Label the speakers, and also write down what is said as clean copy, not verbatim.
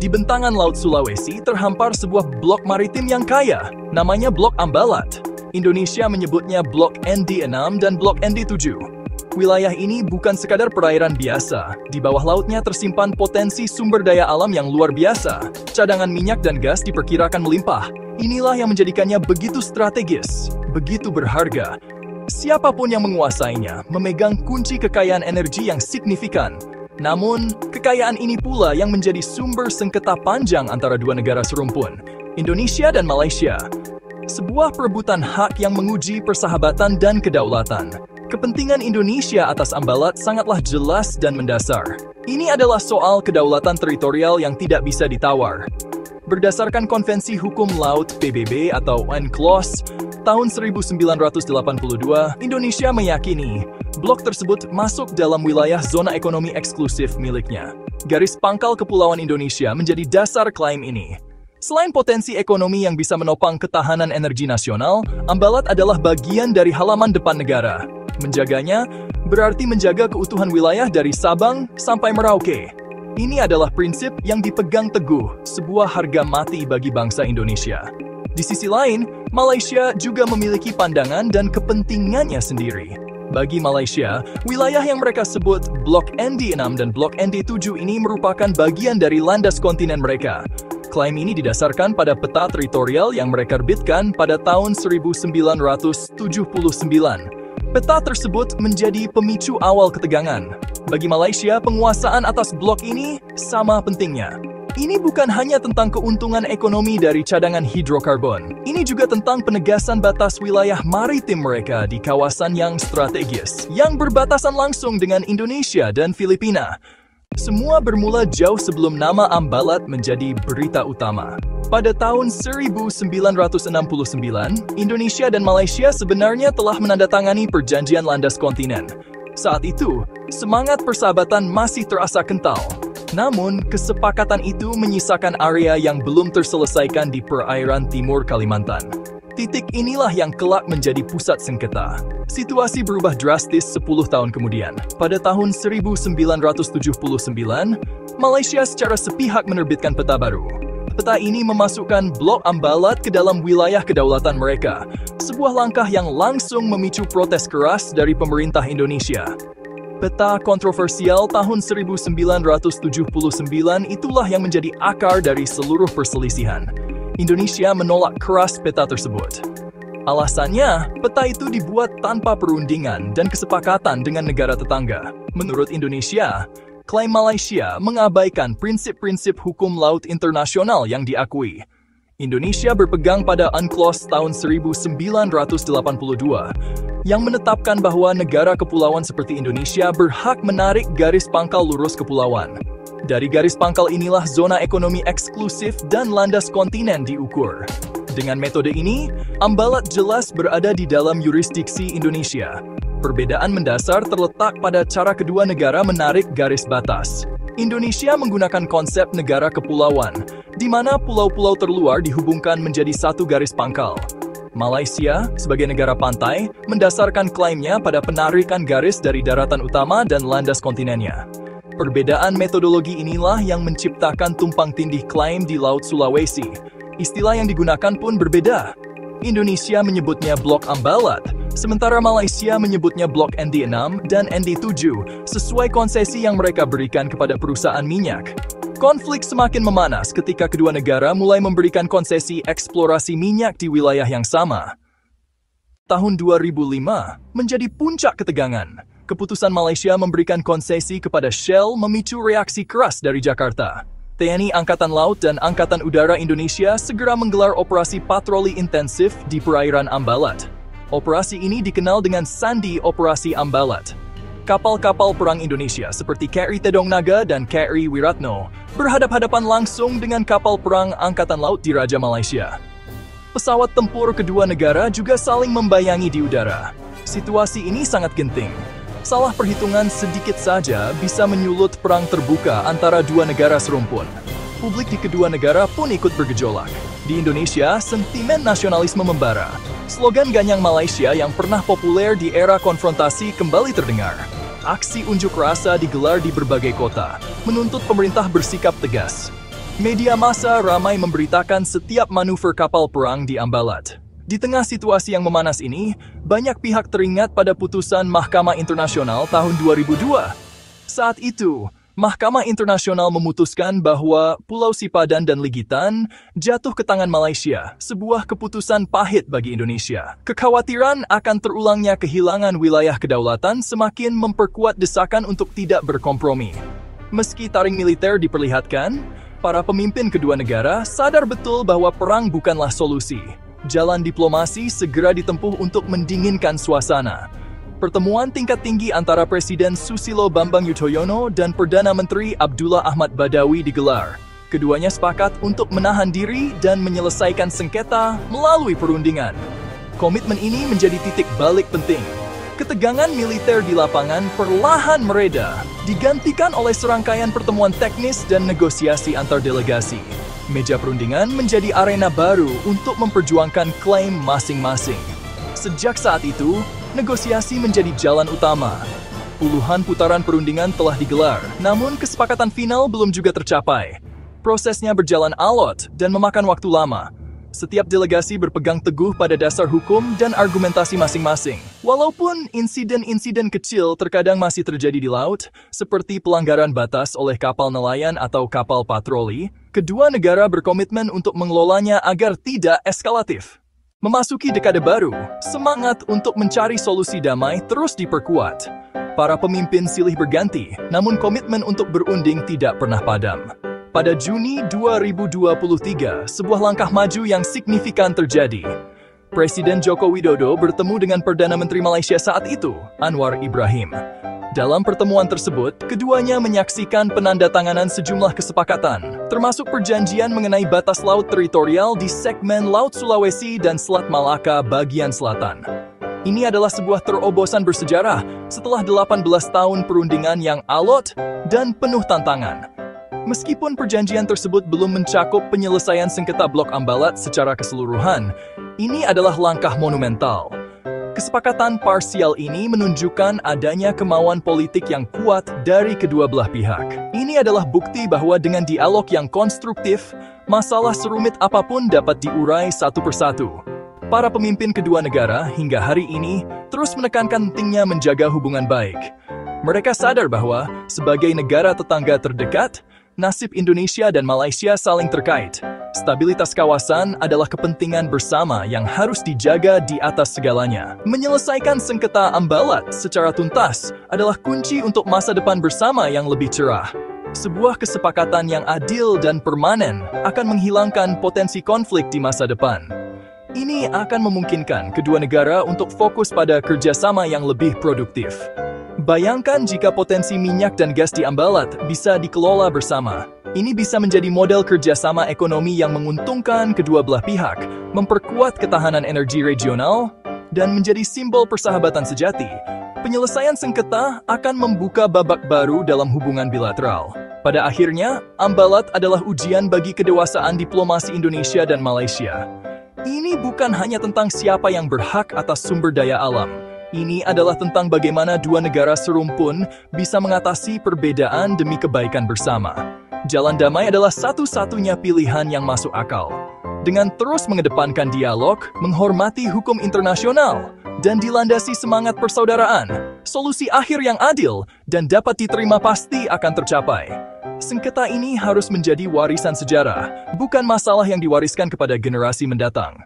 Speaker 1: Di bentangan Laut Sulawesi terhampar sebuah blok maritim yang kaya, namanya Blok Ambalat. Indonesia menyebutnya Blok ND6 dan Blok ND7. Wilayah ini bukan sekadar perairan biasa. Di bawah lautnya tersimpan potensi sumber daya alam yang luar biasa. Cadangan minyak dan gas diperkirakan melimpah. Inilah yang menjadikannya begitu strategis, begitu berharga. Siapapun yang menguasainya memegang kunci kekayaan energi yang signifikan. Namun, kekayaan ini pula yang menjadi sumber sengketa panjang antara dua negara serumpun, Indonesia dan Malaysia. Sebuah perebutan hak yang menguji persahabatan dan kedaulatan. Kepentingan Indonesia atas Ambalat sangatlah jelas dan mendasar. Ini adalah soal kedaulatan teritorial yang tidak bisa ditawar. Berdasarkan Konvensi Hukum Laut PBB atau UNCLOS tahun 1982, Indonesia meyakini blok tersebut masuk dalam wilayah zona ekonomi eksklusif miliknya. Garis pangkal kepulauan Indonesia menjadi dasar klaim ini. Selain potensi ekonomi yang bisa menopang ketahanan energi nasional, Ambalat adalah bagian dari halaman depan negara. Menjaganya berarti menjaga keutuhan wilayah dari Sabang sampai Merauke. Ini adalah prinsip yang dipegang teguh, sebuah harga mati bagi bangsa Indonesia. Di sisi lain, Malaysia juga memiliki pandangan dan kepentingannya sendiri. Bagi Malaysia, wilayah yang mereka sebut Blok ND6 dan Blok ND7 ini merupakan bagian dari landas kontinen mereka. Klaim ini didasarkan pada peta teritorial yang mereka terbitkan pada tahun 1979. Peta tersebut menjadi pemicu awal ketegangan. Bagi Malaysia, penguasaan atas blok ini sama pentingnya. Ini bukan hanya tentang keuntungan ekonomi dari cadangan hidrokarbon. Ini juga tentang penegasan batas wilayah maritim mereka di kawasan yang strategis, yang berbatasan langsung dengan Indonesia dan Filipina. Semua bermula jauh sebelum nama Ambalat menjadi berita utama. Pada tahun 1969, Indonesia dan Malaysia sebenarnya telah menandatangani perjanjian landas kontinen. Saat itu, semangat persahabatan masih terasa kental. Namun, kesepakatan itu menyisakan area yang belum terselesaikan di perairan timur Kalimantan. Titik inilah yang kelak menjadi pusat sengketa. Situasi berubah drastis 10 tahun kemudian. Pada tahun 1979, Malaysia secara sepihak menerbitkan peta baru. Peta ini memasukkan Blok Ambalat ke dalam wilayah kedaulatan mereka. Sebuah langkah yang langsung memicu protes keras dari pemerintah Indonesia. Peta kontroversial tahun 1979 itulah yang menjadi akar dari seluruh perselisihan. Indonesia menolak keras peta tersebut. Alasannya, peta itu dibuat tanpa perundingan dan kesepakatan dengan negara tetangga. Menurut Indonesia, klaim Malaysia mengabaikan prinsip-prinsip hukum laut internasional yang diakui. Indonesia berpegang pada UNCLOS tahun 1982 yang menetapkan bahwa negara kepulauan seperti Indonesia berhak menarik garis pangkal lurus kepulauan. Dari garis pangkal inilah zona ekonomi eksklusif dan landas kontinen diukur. Dengan metode ini, Ambalat jelas berada di dalam yurisdiksi Indonesia. Perbedaan mendasar terletak pada cara kedua negara menarik garis batas. Indonesia menggunakan konsep negara kepulauan, di mana pulau-pulau terluar dihubungkan menjadi satu garis pangkal. Malaysia, sebagai negara pantai, mendasarkan klaimnya pada penarikan garis dari daratan utama dan landas kontinennya. Perbedaan metodologi inilah yang menciptakan tumpang tindih klaim di Laut Sulawesi. Istilah yang digunakan pun berbeda. Indonesia menyebutnya Blok Ambalat, sementara Malaysia menyebutnya Blok ND6 dan ND7 sesuai konsesi yang mereka berikan kepada perusahaan minyak. Konflik semakin memanas ketika kedua negara mulai memberikan konsesi eksplorasi minyak di wilayah yang sama. Tahun 2005 menjadi puncak ketegangan. Keputusan Malaysia memberikan konsesi kepada Shell memicu reaksi keras dari Jakarta. TNI Angkatan Laut dan Angkatan Udara Indonesia segera menggelar operasi patroli intensif di perairan Ambalat. Operasi ini dikenal dengan Sandi Operasi Ambalat. Kapal-kapal perang Indonesia seperti KRI Tedong Naga dan KRI Wiratno berhadap-hadapan langsung dengan kapal perang Angkatan Laut di Raja Malaysia. Pesawat tempur kedua negara juga saling membayangi di udara. Situasi ini sangat genting. Salah perhitungan sedikit saja bisa menyulut perang terbuka antara dua negara serumpun. Publik di kedua negara pun ikut bergejolak. Di Indonesia, sentimen nasionalisme membara. Slogan ganyang Malaysia yang pernah populer di era konfrontasi kembali terdengar. Aksi unjuk rasa digelar di berbagai kota, menuntut pemerintah bersikap tegas. Media massa ramai memberitakan setiap manuver kapal perang di Ambalat. Di tengah situasi yang memanas ini, banyak pihak teringat pada putusan Mahkamah Internasional tahun 2002. Saat itu, Mahkamah Internasional memutuskan bahwa Pulau Sipadan dan Ligitan jatuh ke tangan Malaysia, sebuah keputusan pahit bagi Indonesia. Kekhawatiran akan terulangnya kehilangan wilayah kedaulatan semakin memperkuat desakan untuk tidak berkompromi. Meski taring militer diperlihatkan, para pemimpin kedua negara sadar betul bahwa perang bukanlah solusi. Jalan diplomasi segera ditempuh untuk mendinginkan suasana. Pertemuan tingkat tinggi antara Presiden Susilo Bambang Yudhoyono dan Perdana Menteri Abdullah Ahmad Badawi digelar. Keduanya sepakat untuk menahan diri dan menyelesaikan sengketa melalui perundingan. Komitmen ini menjadi titik balik penting. Ketegangan militer di lapangan perlahan mereda, digantikan oleh serangkaian pertemuan teknis dan negosiasi antar delegasi. Meja perundingan menjadi arena baru untuk memperjuangkan klaim masing-masing. Sejak saat itu, negosiasi menjadi jalan utama. Puluhan putaran perundingan telah digelar, namun kesepakatan final belum juga tercapai. Prosesnya berjalan alot dan memakan waktu lama. Setiap delegasi berpegang teguh pada dasar hukum dan argumentasi masing-masing. Walaupun insiden-insiden kecil terkadang masih terjadi di laut, seperti pelanggaran batas oleh kapal nelayan atau kapal patroli, kedua negara berkomitmen untuk mengelolanya agar tidak eskalatif. Memasuki dekade baru, semangat untuk mencari solusi damai terus diperkuat. Para pemimpin silih berganti, namun komitmen untuk berunding tidak pernah padam. Pada Juni 2023, sebuah langkah maju yang signifikan terjadi. Presiden Joko Widodo bertemu dengan Perdana Menteri Malaysia saat itu, Anwar Ibrahim. Dalam pertemuan tersebut, keduanya menyaksikan penandatanganan sejumlah kesepakatan, termasuk perjanjian mengenai batas laut teritorial di segmen Laut Sulawesi dan Selat Malaka bagian selatan. Ini adalah sebuah terobosan bersejarah setelah 18 tahun perundingan yang alot dan penuh tantangan. Meskipun perjanjian tersebut belum mencakup penyelesaian sengketa Blok Ambalat secara keseluruhan, ini adalah langkah monumental. Kesepakatan parsial ini menunjukkan adanya kemauan politik yang kuat dari kedua belah pihak. Ini adalah bukti bahwa dengan dialog yang konstruktif, masalah serumit apapun dapat diurai satu persatu. Para pemimpin kedua negara hingga hari ini terus menekankan pentingnya menjaga hubungan baik. Mereka sadar bahwa sebagai negara tetangga terdekat, nasib Indonesia dan Malaysia saling terkait. Stabilitas kawasan adalah kepentingan bersama yang harus dijaga di atas segalanya. Menyelesaikan sengketa Ambalat secara tuntas adalah kunci untuk masa depan bersama yang lebih cerah. Sebuah kesepakatan yang adil dan permanen akan menghilangkan potensi konflik di masa depan. Ini akan memungkinkan kedua negara untuk fokus pada kerjasama yang lebih produktif. Bayangkan jika potensi minyak dan gas di Ambalat bisa dikelola bersama. Ini bisa menjadi model kerjasama ekonomi yang menguntungkan kedua belah pihak, memperkuat ketahanan energi regional, dan menjadi simbol persahabatan sejati. Penyelesaian sengketa akan membuka babak baru dalam hubungan bilateral. Pada akhirnya, Ambalat adalah ujian bagi kedewasaan diplomasi Indonesia dan Malaysia. Ini bukan hanya tentang siapa yang berhak atas sumber daya alam. Ini adalah tentang bagaimana dua negara serumpun bisa mengatasi perbedaan demi kebaikan bersama. Jalan damai adalah satu-satunya pilihan yang masuk akal. Dengan terus mengedepankan dialog, menghormati hukum internasional, dan dilandasi semangat persaudaraan, solusi akhir yang adil dan dapat diterima pasti akan tercapai. Sengketa ini harus menjadi warisan sejarah, bukan masalah yang diwariskan kepada generasi mendatang.